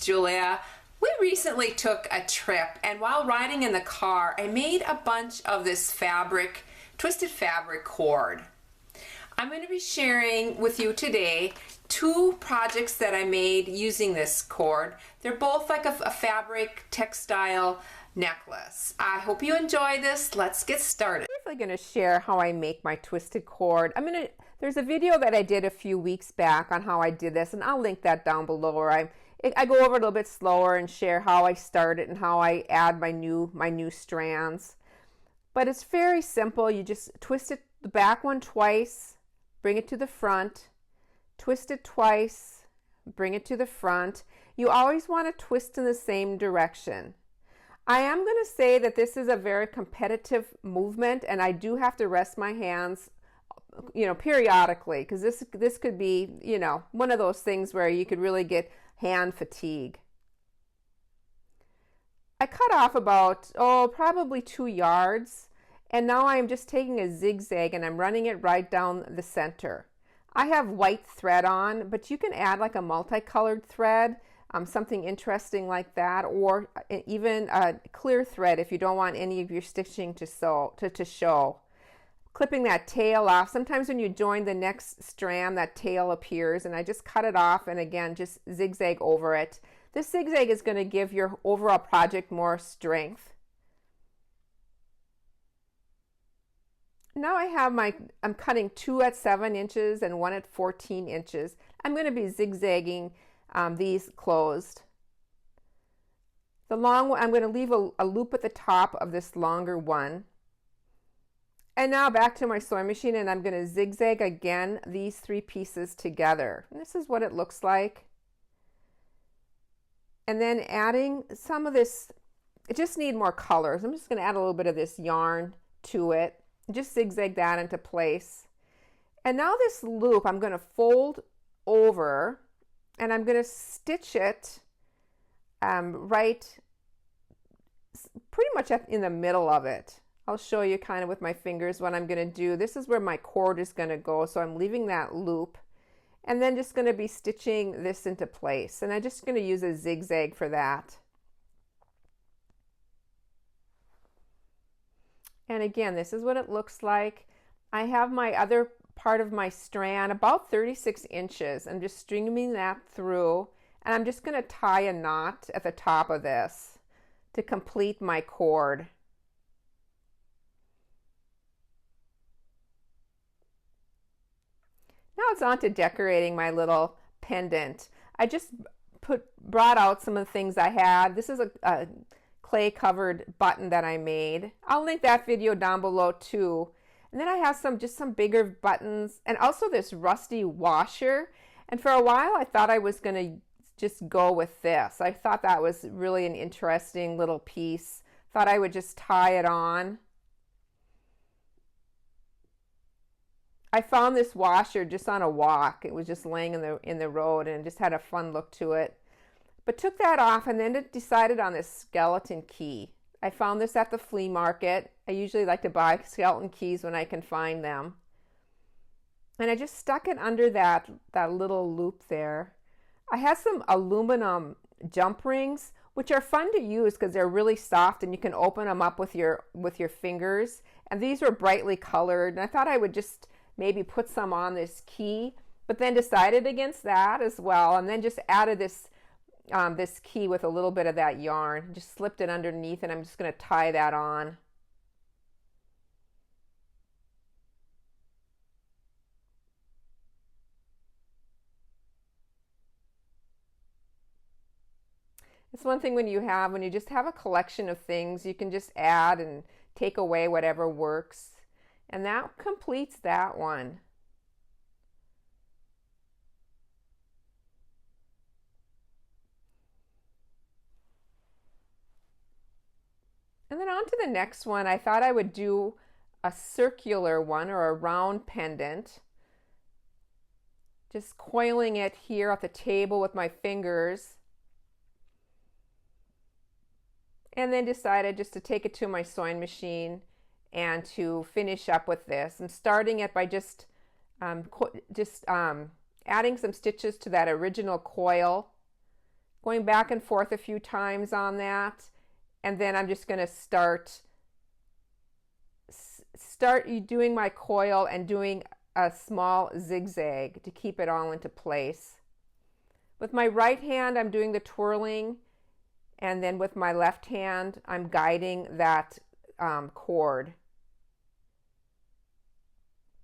Julia. We recently took a trip, and while riding in the car, I made a bunch of this fabric, twisted fabric cord. I'm going to be sharing with you today two projects that I made using this cord. They're both like a fabric textile necklace. I hope you enjoy this. Let's get started. I'm briefly going to share how I make my twisted cord. There's a video that I did a few weeks back on how I did this, and I'll link that down below, where I go over it a little bit slower and share how I started and how I add my new strands. But it's very simple. You just twist it, the back one twice, bring it to the front, twist it twice, bring it to the front. You always want to twist in the same direction. I am going to say that this is a very competitive movement, and I do have to rest my hands, periodically, because this could be, one of those things where you could really get hand fatigue. I cut off about, probably 2 yards, and now I'm just taking a zigzag and I'm running it right down the center. I have white thread on, but you can add like a multicolored thread, something interesting like that, or even a clear thread if you don't want any of your stitching to show. Clipping that tail off. Sometimes when you join the next strand, that tail appears, and I just cut it off and again just zigzag over it. This zigzag is going to give your overall project more strength. Now I'm cutting 2 at 7 inches and 1 at 14 inches. I'm going to be zigzagging these closed. The long one, I'm going to leave a loop at the top of this longer one. And now back to my sewing machine, and I'm going to zigzag again these 3 pieces together. And this is what it looks like. And then adding some of this, I just need more colors. I'm just going to add a little bit of this yarn to it. Just zigzag that into place. And now this loop I'm going to fold over, and I'm going to stitch it right pretty much in the middle of it. I'll show you kind of with my fingers what I'm going to do. This is where my cord is going to go, so I'm leaving that loop and then just going to be stitching this into place, and I'm just going to use a zigzag for that. And again, this is what it looks like. I have my other part of my strand about 36 inches. I'm just stringing that through, and I'm just going to tie a knot at the top of this to complete my cord. Now it's on to decorating my little pendant. I just brought out some of the things I had. This is a clay covered button that I made. I'll link that video down below too. And then I have some bigger buttons, and also this rusty washer. And for a while I thought I was going to just go with this. I thought that was really an interesting little piece. Thought I would just tie it on. I found this washer just on a walk. It was just laying in the road, and it just had a fun look to it. But took that off and then decided on this skeleton key. I found this at the flea market. I usually like to buy skeleton keys when I can find them. And I just stuck it under that little loop there. I had some aluminum jump rings, which are fun to use because they're really soft and you can open them up with your fingers. And these were brightly colored, and I thought I would just maybe put some on this key, but then decided against that as well, and then just added this key with a little bit of that yarn. Just slipped it underneath, and I'm just going to tie that on. It's one thing when you just have a collection of things, you can just add and take away whatever works. And that completes that one. And then on to the next one. I thought I would do a circular one, or a round pendant. Just coiling it here at the table with my fingers. And then decided just to take it to my sewing machine and to finish up with this. I'm starting it by just adding some stitches to that original coil going back and forth a few times on that, and then I'm just going to start doing my coil and doing a small zigzag to keep it all into place. With my right hand, I'm doing the twirling, and then with my left hand, I'm guiding that cord.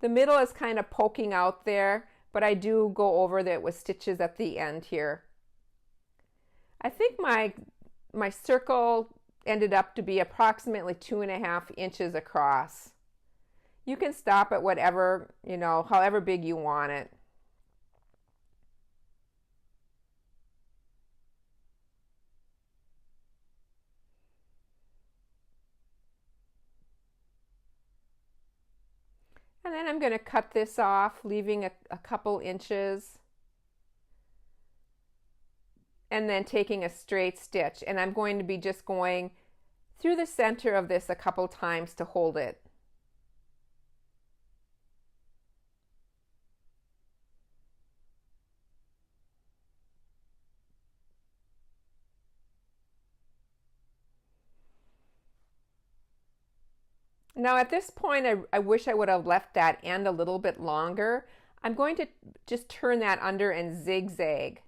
The middle is kind of poking out there, but I do go over that with stitches at the end here. I think my circle ended up to be approximately 2.5 inches across. You can stop at whatever, however big you want it. And then I'm going to cut this off, leaving a couple inches, and then taking a straight stitch. And I'm going to be just going through the center of this a couple times to hold it. Now at this point, I wish I would have left that end a little bit longer. I'm going to just turn that under and zigzag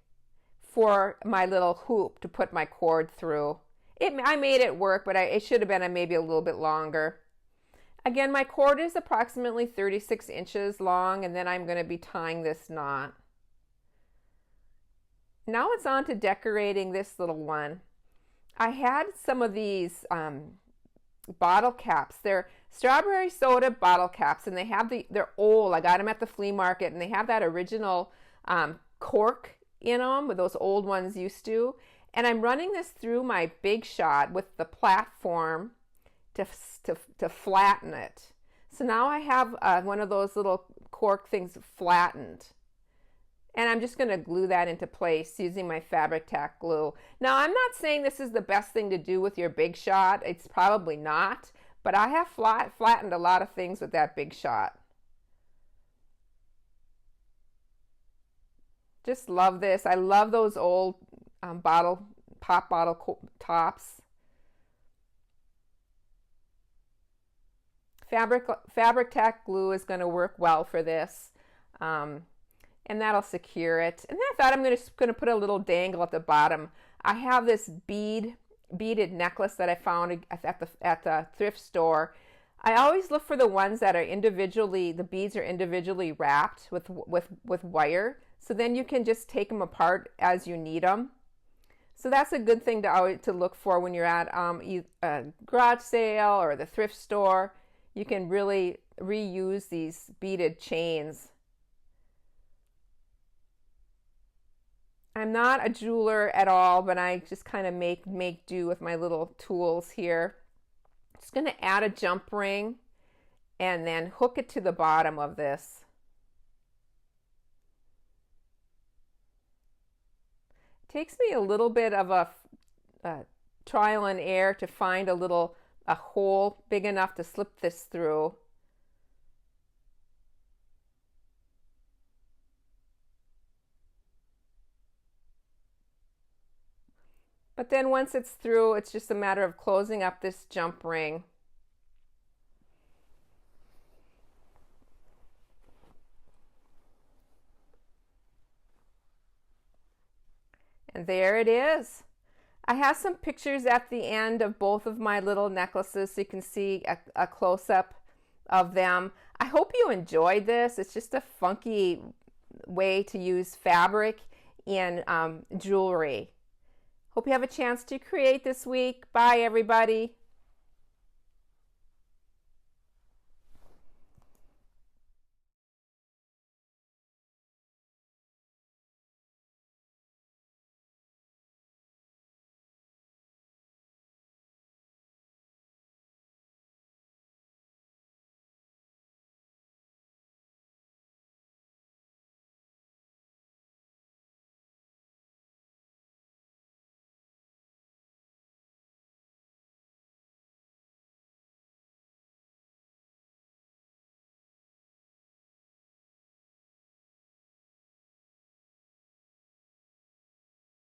for my little hoop to put my cord through. I made it work, but it should have been maybe a little bit longer. Again, my cord is approximately 36 inches long, and then I'm going to be tying this knot. Now it's on to decorating this little one. I had some of these bottle caps. They're strawberry soda bottle caps, and they're old. I got them at the flea market, and they have that original cork in them, with those old ones used to. And I'm running this through my Big Shot with the platform to flatten it. So now I have one of those little cork things flattened. And I'm just going to glue that into place using my fabric tack glue. Now, I'm not saying this is the best thing to do with your Big Shot. It's probably not. But I have flattened a lot of things with that Big Shot. Just love this. I love those old pop bottle tops. Fabric tack glue is going to work well for this. And that'll secure it. And then I thought I'm going to put a little dangle at the bottom. I have this beaded necklace that I found at the thrift store. I always look for the ones that are the beads are individually wrapped with wire. So then you can just take them apart as you need them. So that's a good thing to look for when you're at a garage sale or the thrift store. You can really reuse these beaded chains. I'm not a jeweler at all, but I just kind of make do with my little tools here. Just going to add a jump ring and then hook it to the bottom of this. It takes me a little bit of a trial and error to find a hole big enough to slip this through. But then once it's through, it's just a matter of closing up this jump ring. And there it is. I have some pictures at the end of both of my little necklaces so you can see a close-up of them. I hope you enjoyed this. It's just a funky way to use fabric in jewelry. Hope you have a chance to create this week. Bye, everybody.